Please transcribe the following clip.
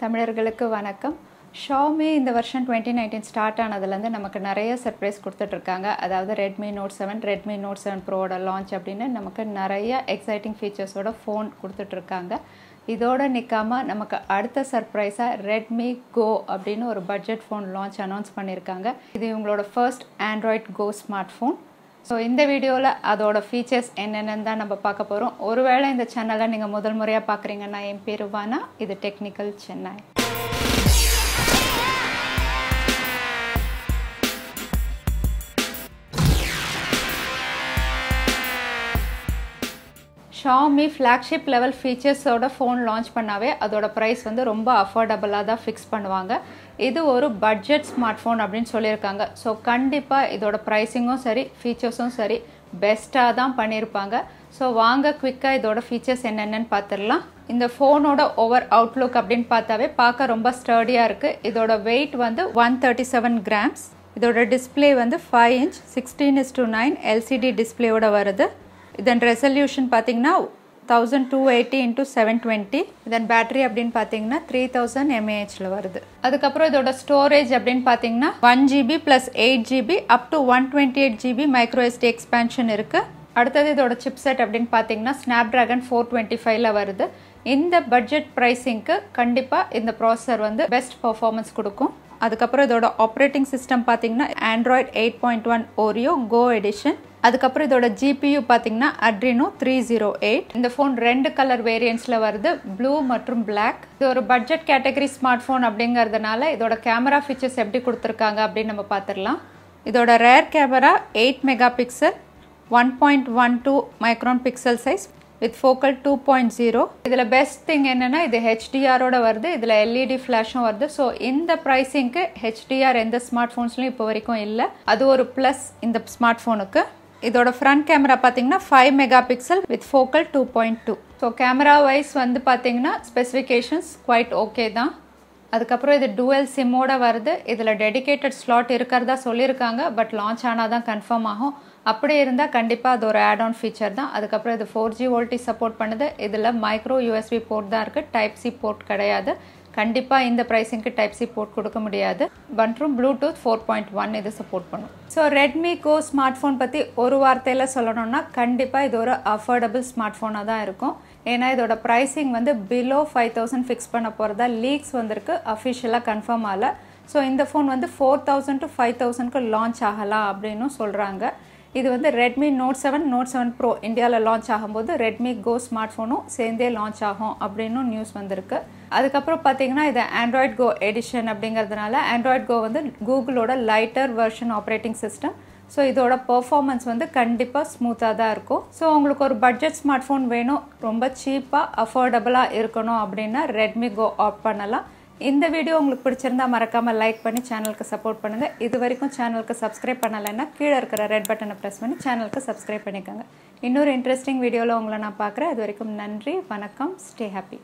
தமிழர்களுக்கு வணக்கம். Xiaomi இந்த வருஷம் 2019 ஸ்டார்ட் ஆனதுலேருந்து நமக்கு நிறைய சர்ப்ரைஸ் கொடுத்துட்ருக்காங்க. அதாவது Redmi Note 7, Redmi Note 7 Proவோட launch அப்படின்னு நமக்கு நிறைய எக்ஸைட்டிங் ஃபீச்சர்ஸோட ஃபோன் கொடுத்துட்ருக்காங்க. இதோட நிற்காமல் நமக்கு அடுத்த சர்ப்ரைஸாக Redmi Go அப்படின்னு ஒரு பட்ஜெட் ஃபோன் லான்ச் அனௌன்ஸ் பண்ணியிருக்காங்க. இது இவங்களோட first Android Go smart phone. So இந்த வீடியோவில் அதோட ஃபீச்சர்ஸ் என்னென்னு தான் நம்ம பார்க்க போகிறோம். ஒருவேளை இந்த சேனலை நீங்கள் முதல் முறையாக பார்க்குறீங்கன்னா என் பேர் வானா, இது technical Chennai. Xiaomi flagship level featureஸோட ஃபோன் லான்ச் பண்ணாவே அதோட ப்ரைஸ் வந்து ரொம்ப அஃபோர்டபுளாக தான் ஃபிக்ஸ் பண்ணுவாங்க. இது ஒரு பட்ஜெட் ஸ்மார்ட் ஃபோன் அப்படின்னு சொல்லியிருக்காங்க. ஸோ கண்டிப்பாக இதோட ப்ரைஸிங்கும் சரி ஃபீச்சர்ஸும் சரி பெஸ்ட்டாக தான் பண்ணியிருப்பாங்க. ஸோ வாங்க குவிக்காக இதோட ஃபீச்சர்ஸ் என்னென்னு பார்த்துடலாம். இந்த ஃபோனோட ஓவர் அவுட்லுக் அப்படின்னு பார்த்தாவே பார்க்க ரொம்ப ஸ்டர்டியாக இருக்குது. இதோட வெயிட் வந்து 137 கிராம்ஸ். இதோட டிஸ்பிளே வந்து 5 inch 16:9 LCD டிஸ்பிளேயோட வருது. இதன் ரெசல்யூஷன் பார்த்தீங்கன்னா 1280x720. இதன் பேட்டரி அப்படின்னு பார்த்தீங்கன்னா 3000 mAhல வருது. அதுக்கப்புறம் இதோட ஸ்டோரேஜ் அப்படின்னு பார்த்தீங்கன்னா 1GB + 8GB up to 128GB micro SD expansion இருக்குது. அடுத்தது இதோட சிப்செட் அப்படின்னு பார்த்தீங்கன்னா Snapdragon 425ல வருது. இந்த பட்ஜெட் ப்ரைஸிங்க்கு கண்டிப்பாக இந்த ப்ராசஸர் வந்து பெஸ்ட் பர்ஃபார்மன்ஸ் கொடுக்கும். அதுக்கப்புறம் இதோட ஆப்ரேட்டிங் சிஸ்டம் பார்த்தீங்கன்னா Android 8.1 Oreo Go எடிஷன். அதுக்கப்புறம் இதோட GPU பார்த்தீங்கன்னா Adreno 308. இந்த ஃபோன் 2 கலர் வேரியன்ட்ஸில் வருது, ப்ளூ மற்றும் பிளாக். இது ஒரு பட்ஜெட் கேட்டகரி ஸ்மார்ட் ஃபோன் அப்படிங்கிறதுனால இதோட கேமரா ஃபீச்சர்ஸ் எப்படி கொடுத்துருக்காங்க அப்படின்னு நம்ம பார்த்துடலாம். இதோட rare camera 8 megapixel 1.12 micron pixel size with focal 2.0. இதில் பெஸ்ட் திங் என்னென்னா இது HDRோட வருது, இதில் LED ஃப்ளாஷும் வருது. ஸோ இந்த ப்ரைஸிங்க்கு HDR எந்த ஸ்மார்ட் ஃபோன்ஸ்லையும் இப்போ வரைக்கும் இல்லை. அது ஒரு ப்ளஸ் இந்த ஸ்மார்ட் ஃபோனுக்கு. இதோட ஃப்ரண்ட் கேமரா பார்த்தீங்கன்னா 5 megapixel with focal 2.2. So camera wise வந்து பார்த்தீங்கன்னா ஸ்பெசிஃபிகேஷன்ஸ் குவைட் ஓகே தான். அதுக்கப்புறம் இது டூவல் சிம்மோட வருது. இதில் டெடிகேட்டட் ஸ்லாட் இருக்கிறதா சொல்லியிருக்காங்க, பட் லான்ச் ஆனால் தான் கன்ஃபார்ம் ஆகும். அப்படி இருந்தால் கண்டிப்பாக அது ஒரு ஆட் ஆன் ஃபீச்சர் தான். அதுக்கப்புறம் இது 4G வோல்டேஜ் சப்போர்ட் பண்ணுது. இதில் மைக்ரோ USB போர்ட் தான் இருக்குது, டைப் சி போர்ட் கிடையாது. கண்டிப்பாக இந்த ப்ரைஸிங்க்கு டைப் சி போர்ட் கொடுக்க முடியாது. மற்றும் ப்ளூடூத் 4.1 இது சப்போர்ட் பண்ணும். So Redmi Go smart phone பற்றி ஒரு வார்த்தையில் சொல்லணும்னா கண்டிப்பாக இது ஒரு அஃபோர்டபுள் ஸ்மார்ட் ஃபோனாக தான் இருக்கும். ஏன்னா இதோட ப்ரைஸிங் வந்து பிலோ 5000 ஃபிக்ஸ் பண்ண போகிறதா லீக்ஸ் வந்திருக்கு, அஃபிஷியலாக கன்ஃபார்ம் ஆகலை. ஸோ இந்த ஃபோன் வந்து 4000 to 5000க்கு லான்ச் ஆகலாம் அப்படின்னு சொல்கிறாங்க. இது வந்து Redmi Note 7, Note 7 Pro இந்தியாவில் லான்ச் ஆகும்போது Redmi Go ஸ்மார்ட் ஃபோனும் சேர்ந்தே லான்ச் ஆகும் அப்படின்னு நியூஸ் வந்திருக்கு. அதுக்கப்புறம் பார்த்தீங்கன்னா இது Android Go எடிஷன் அப்படிங்கிறதுனால Android Go வந்து கூகுளோட lighter version operating system. So இதோட பெர்ஃபார்மன்ஸ் வந்து கண்டிப்பாக ஸ்மூத்தாக தான் இருக்கும். ஸோ உங்களுக்கு ஒரு பட்ஜெட் ஸ்மார்ட் ஃபோன் வேணும், ரொம்ப சீப்பாக அஃபோர்டபுளாக இருக்கணும் அப்படின்னா Redmi Go ஆப்ட் பண்ணலாம். இந்த வீடியோ உங்களுக்கு பிடிச்சிருந்தா மறக்காமல் லைக் பண்ணி சேனலுக்கு சப்போர்ட் பண்ணுங்கள். இது வரைக்கும் சேனலுக்கு சப்ஸ்கிரைப் பண்ணலைன்னா கீழே இருக்கிற ரெட் பட்டனை ப்ரெஸ் பண்ணி சேனலுக்கு சப்ஸ்கிரைப் பண்ணிக்கோங்க. இன்னொரு இன்ட்ரெஸ்டிங் வீடியோவில் உங்களை நான் பார்க்குறேன். அது வரைக்கும் நன்றி, வணக்கம், ஸ்டே ஹாப்பி.